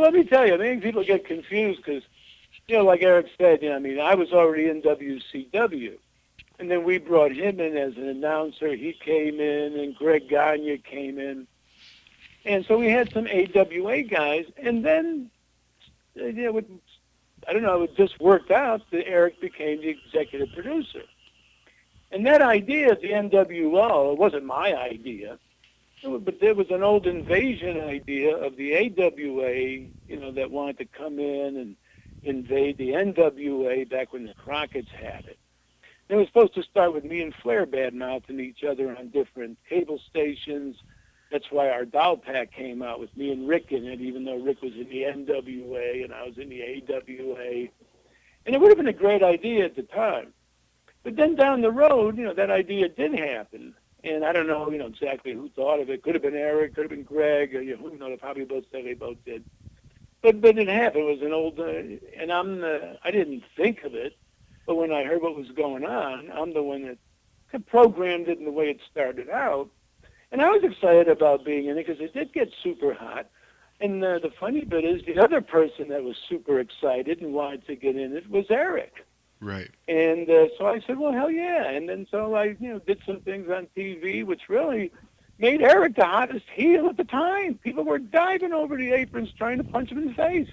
let me tell you, I think people get confused because, like Eric said, I was already in WCW. And then we brought him in as an announcer. He came in, and Greg Gagne came in. And so we had some AWA guys. And then, I don't know, it just worked out that Eric became the executive producer. And that idea at the NWO, it wasn't my idea, but there was an old Invasion idea of the AWA, that wanted to come in and invade the NWA back when the Crockett's had it. And it was supposed to start with me and Flair bad-mouthing each other on different cable stations. That's why our doll pack came out with me and Rick in it, even though Rick was in the NWA and I was in the AWA. And it would have been a great idea at the time. But then down the road, that idea did happen. And I don't know, exactly who thought of it. Could have been Eric, could have been Greg, or, who knows, probably both said they both did. But it happened. It was an old, and I didn't think of it, but when I heard what was going on, I'm the one that programmed it in the way it started out. And I was excited about being in it because it did get super hot. And the funny bit is the other person that was super excited and wanted to get in it was Eric. Right. And so I said, well, hell yeah. And then so I, did some things on TV, which really made Eric the hottest heel at the time. People were diving over the aprons trying to punch him in the face.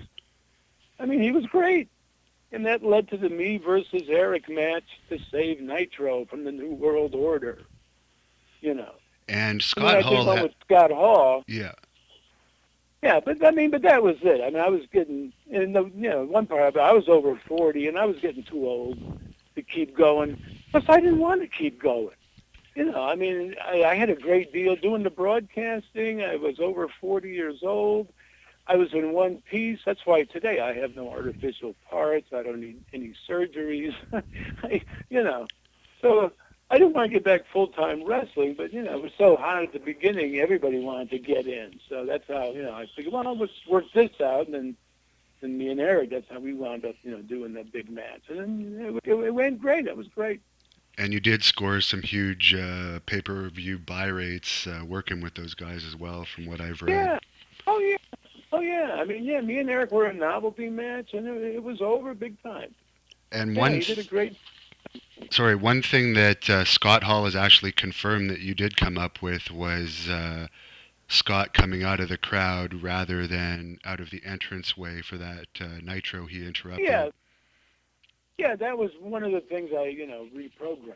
I mean, he was great. And that led to the me versus Eric match to save Nitro from the New World Order, And Scott Hall. With Scott Hall. Yeah. Yeah, but that was it. I was getting, one part of it, I was over 40, and I was getting too old to keep going. Plus, I didn't want to keep going. I had a great deal doing the broadcasting. I was over 40 years old. I was in one piece. That's why today I have no artificial parts. I don't need any surgeries. So I didn't want to get back full-time wrestling, but, it was so hot at the beginning, everybody wanted to get in. So that's how, I figured, well, let's work this out. And then me and Eric, that's how we wound up, doing that big match. And then it went great. It was great. And you did score some huge pay-per-view buy rates working with those guys as well, from what I've read. Yeah. Oh, yeah. Me and Eric were a novelty match, and it was over big time. And he did a great... Sorry, one thing that Scott Hall has actually confirmed that you did come up with was Scott coming out of the crowd rather than out of the entranceway for that Nitro he interrupted. Yeah, that was one of the things I, reprogrammed.